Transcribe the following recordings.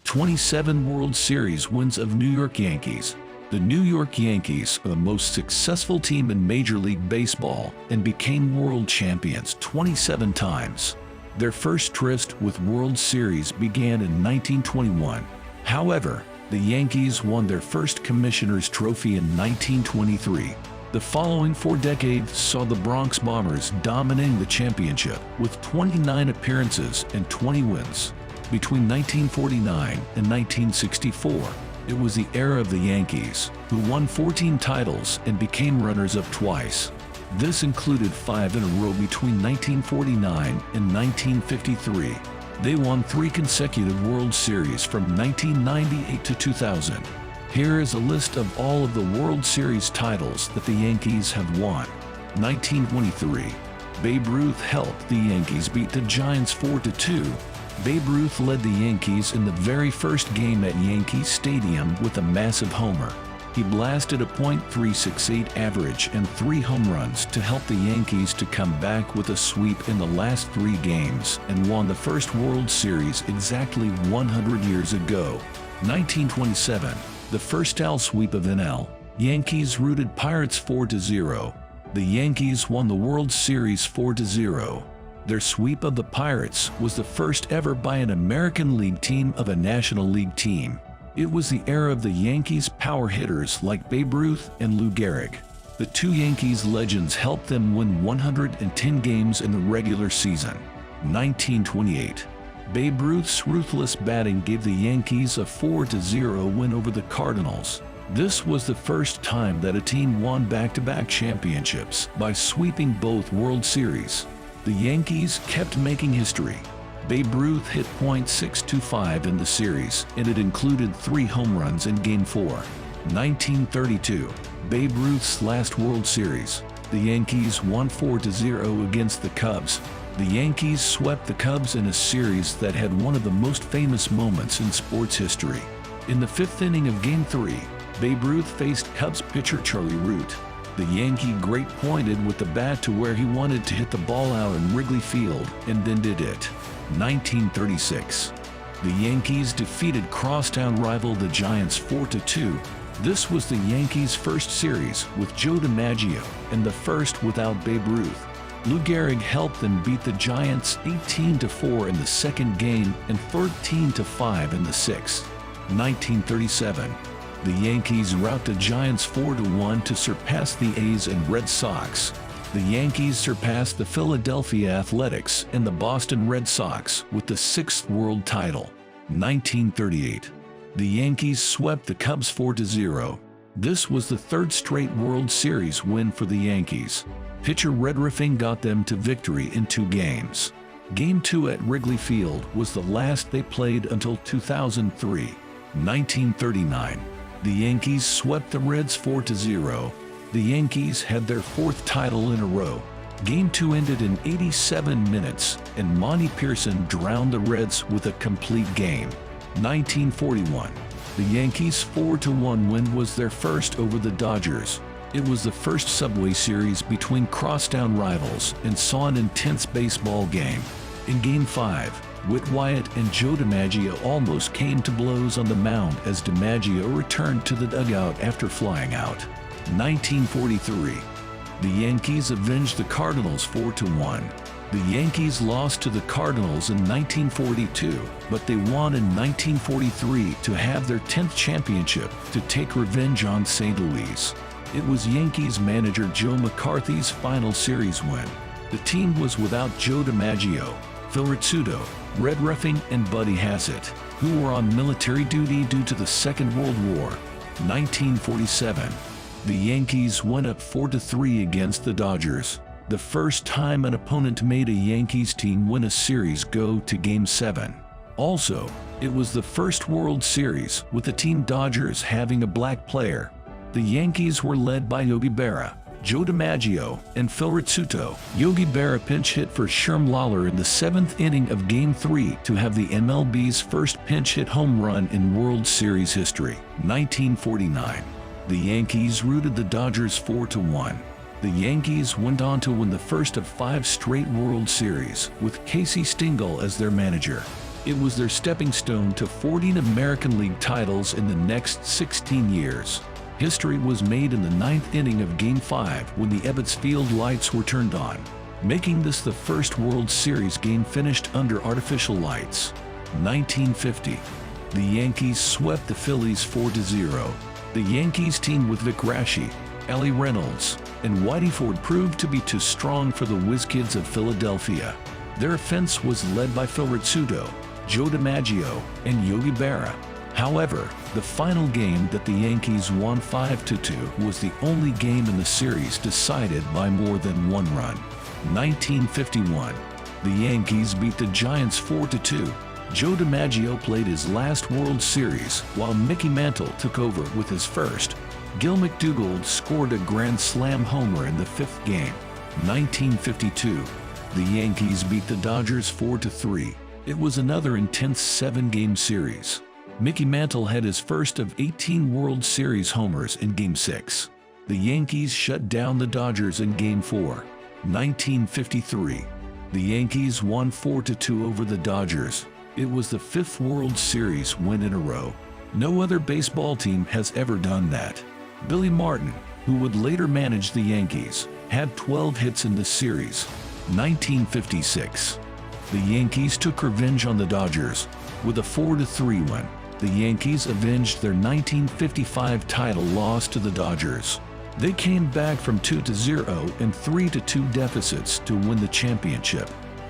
27 World Series wins of New York Yankees. The New York Yankees are the most successful team in Major League Baseball and became world champions 27 times. Their first tryst with World Series began in 1921. However, the Yankees won their first Commissioner's Trophy in 1923. The following 4 decades saw the Bronx Bombers dominating the championship with 29 appearances and 20 wins. Between 1949 and 1964, it was the era of the Yankees, who won 14 titles and became runners-up twice. This included 5 in a row between 1949 and 1953. They won 3 consecutive World Series from 1998 to 2000. Here is a list of all of the World Series titles that the Yankees have won. 1923. Babe Ruth helped the Yankees beat the Giants 4-2. Babe Ruth led the Yankees in the very first game at Yankee Stadium with a massive homer. He blasted a .368 average and 3 home runs to help the Yankees to come back with a sweep in the last 3 games and won the first World Series exactly 100 years ago. 1927. The first AL sweep of NL. Yankees routed Pirates 4-0. The Yankees won the World Series 4-0. Their sweep of the Pirates was the first ever by an American League team of a National League team. It was the era of the Yankees' power hitters like Babe Ruth and Lou Gehrig. The 2 Yankees legends helped them win 110 games in the regular season. 1928. Babe Ruth's ruthless batting gave the Yankees a 4-0 win over the Cardinals. This was the first time that a team won back-to-back championships by sweeping both World Series. The Yankees kept making history. Babe Ruth hit .625 in the series, and it included 3 home runs in Game 4. 1932. Babe Ruth's last World Series. The Yankees won 4-0 against the Cubs. The Yankees swept the Cubs in a series that had one of the most famous moments in sports history. In the 5th inning of Game 3, Babe Ruth faced Cubs pitcher Charlie Root. The Yankee great pointed with the bat to where he wanted to hit the ball out in Wrigley Field, and then did it. 1936. The Yankees defeated crosstown rival the Giants 4-2. This was the Yankees' first series with Joe DiMaggio and the first without Babe Ruth. Lou Gehrig helped them beat the Giants 18-4 in the second game and 13-5 in the 6th. 1937. The Yankees rout the Giants 4-1 to surpass the A's and Red Sox. The Yankees surpassed the Philadelphia Athletics and the Boston Red Sox with the 6th world title. 1938. The Yankees swept the Cubs 4-0. This was the 3rd straight World Series win for the Yankees. Pitcher Red Riffing got them to victory in 2 games. Game 2 at Wrigley Field was the last they played until 2003. 1939. The Yankees swept the Reds 4-0. The Yankees had their 4th title in a row. Game 2 ended in 87 minutes, and Monty Pearson drowned the Reds with a complete game. 1941. The Yankees' 4-1 win was their first over the Dodgers. It was the first Subway Series between crosstown rivals and saw an intense baseball game. In Game 5, Whit Wyatt and Joe DiMaggio almost came to blows on the mound as DiMaggio returned to the dugout after flying out. 1943. The Yankees avenged the Cardinals 4-1. The Yankees lost to the Cardinals in 1942, but they won in 1943 to have their 10th championship to take revenge on St. Louis. It was Yankees manager Joe McCarthy's final series win. The team was without Joe DiMaggio, Phil Rizzuto, Red Ruffing, and Buddy Hassett, who were on military duty due to the Second World War. 1947. The Yankees went up 4-3 against the Dodgers. The first time an opponent made a Yankees team win a series go to Game 7. Also, it was the first World Series with the team Dodgers having a black player. The Yankees were led by Yogi Berra, Joe DiMaggio, and Phil Rizzuto. Yogi Berra pinch hit for Sherm Lawler in the 7th inning of Game 3 to have the MLB's first pinch hit home run in World Series history. 1949. The Yankees routed the Dodgers 4-1. The Yankees went on to win the first of 5 straight World Series, with Casey Stengel as their manager. It was their stepping stone to 14 American League titles in the next 16 years. History was made in the ninth inning of Game 5 when the Ebbets Field lights were turned on, making this the first World Series game finished under artificial lights. 1950. The Yankees swept the Phillies 4-0. The Yankees team with Vic Raschi, Ellie Reynolds, and Whitey Ford proved to be too strong for the Whiz Kids of Philadelphia. Their offense was led by Phil Rizzuto, Joe DiMaggio, and Yogi Berra. However, the final game that the Yankees won 5-2 was the only game in the series decided by more than one run. 1951. The Yankees beat the Giants 4-2. Joe DiMaggio played his last World Series while Mickey Mantle took over with his first. Gil McDougald scored a grand slam homer in the fifth game. 1952. The Yankees beat the Dodgers 4-3. It was another intense 7-game series. Mickey Mantle had his first of 18 World Series homers in Game 6. The Yankees shut down the Dodgers in Game 4. 1953. The Yankees won 4-2 over the Dodgers. It was the fifth World Series win in a row. No other baseball team has ever done that. Billy Martin, who would later manage the Yankees, had 12 hits in the series. 1956. The Yankees took revenge on the Dodgers with a 4-3 win. The Yankees avenged their 1955 title loss to the Dodgers. They came back from 2-0 and 3-2 deficits to win the championship.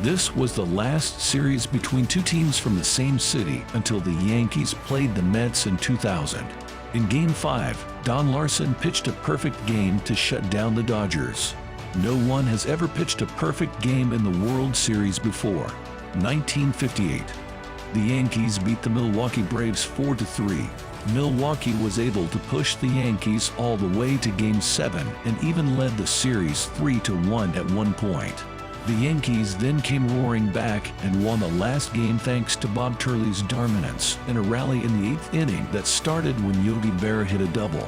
This was the last series between two teams from the same city until the Yankees played the Mets in 2000. In Game 5, Don Larson pitched a perfect game to shut down the Dodgers. No one has ever pitched a perfect game in the World Series before. 1958. The Yankees beat the Milwaukee Braves 4-3. Milwaukee was able to push the Yankees all the way to Game 7 and even led the series 3-1 at one point. The Yankees then came roaring back and won the last game thanks to Bob Turley's dominance in a rally in the 8th inning that started when Yogi Berra hit a double.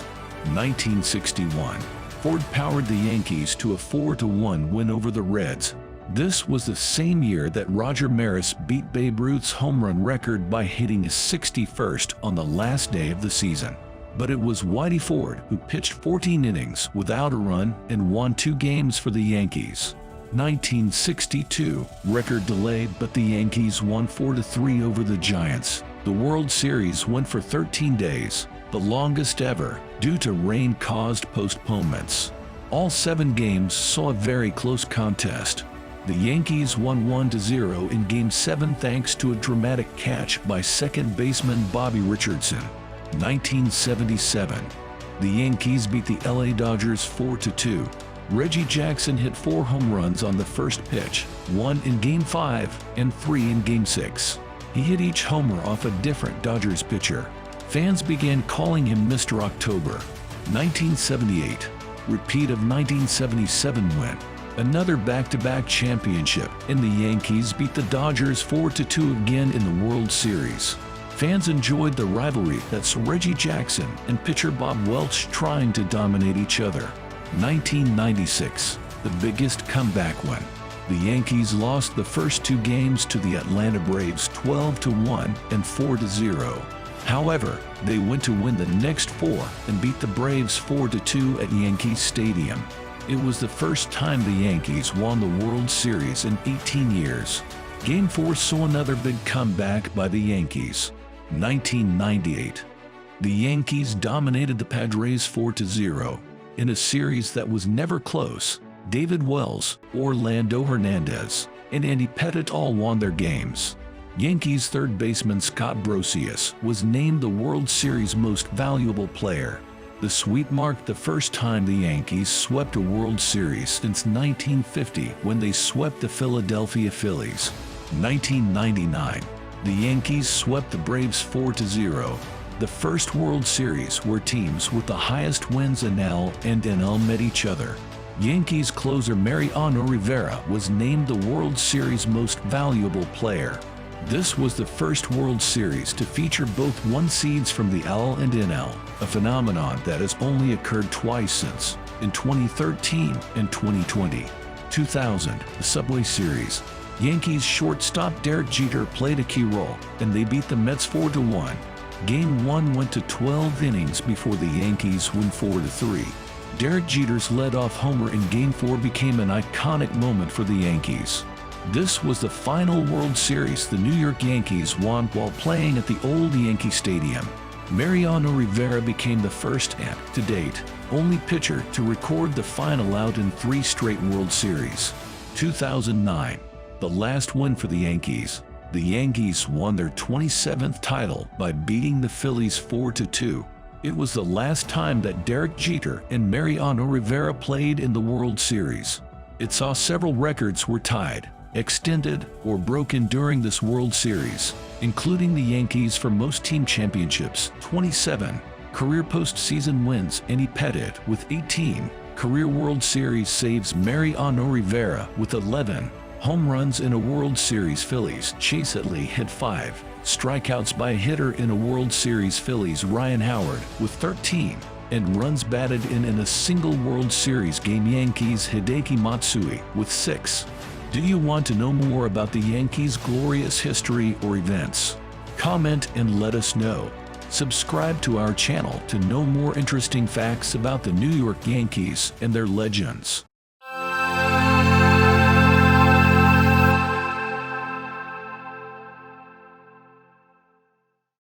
1961. Ford powered the Yankees to a 4-1 win over the Reds. This was the same year that Roger Maris beat Babe Ruth's home run record by hitting his 61st on the last day of the season. But it was Whitey Ford who pitched 14 innings without a run and won 2 games for the Yankees. 1962, record delayed, but the Yankees won 4-3 over the Giants. The World Series went for 13 days, the longest ever, due to rain-caused postponements. All 7 games saw a very close contest. The Yankees won 1-0 in Game 7 thanks to a dramatic catch by second baseman Bobby Richardson. 1977, the Yankees beat the LA Dodgers 4-2. Reggie Jackson hit 4 home runs on the first pitch, 1 in Game 5 and 3 in Game 6. He hit each homer off a different Dodgers pitcher. Fans began calling him Mr. October. 1978, repeat of 1977 win. Another back-to-back championship, and the Yankees beat the Dodgers 4-2 again in the World Series. Fans enjoyed the rivalry that's Reggie Jackson and pitcher Bob Welch trying to dominate each other. 1996, the biggest comeback win. The Yankees lost the first 2 games to the Atlanta Braves 12-1 and 4-0. However, they went to win the next 4 and beat the Braves 4-2 at Yankee Stadium. It was the first time the Yankees won the World Series in 18 years. Game 4 saw another big comeback by the Yankees. 1998. The Yankees dominated the Padres 4-0. In a series that was never close, David Wells, Orlando Hernandez, and Andy Pettitte all won their games. Yankees third baseman Scott Brosius was named the World Series Most Valuable Player. The sweep marked the first time the Yankees swept a World Series since 1950 when they swept the Philadelphia Phillies. 1999, the Yankees swept the Braves 4-0. The first World Series where teams with the highest wins in AL and NL met each other. Yankees closer Mariano Rivera was named the World Series Most Valuable Player. This was the first World Series to feature both one seeds from the AL and NL, a phenomenon that has only occurred twice since, in 2013 and 2020. 2000, the Subway Series. Yankees shortstop Derek Jeter played a key role, and they beat the Mets 4-1. Game 1 went to 12 innings before the Yankees won 4-3. Derek Jeter's leadoff homer in Game 4 became an iconic moment for the Yankees. This was the final World Series the New York Yankees won while playing at the old Yankee Stadium. Mariano Rivera became the first and, to date, only pitcher to record the final out in 3 straight World Series. 2009, the last win for the Yankees. The Yankees won their 27th title by beating the Phillies 4-2. It was the last time that Derek Jeter and Mariano Rivera played in the World Series. It saw several records were tied, extended, or broken during this World Series, including the Yankees for most team championships, 27, career postseason wins, and he petted with 18, career World Series saves Mariano Rivera with 11, home runs in a World Series. Phillies Chase Utley had 5, strikeouts by a hitter in a World Series. Phillies Ryan Howard with 13, and runs batted in a single World Series game. Yankees Hideki Matsui with 6. Do you want to know more about the Yankees' glorious history or events? Comment and let us know. Subscribe to our channel to know more interesting facts about the New York Yankees and their legends.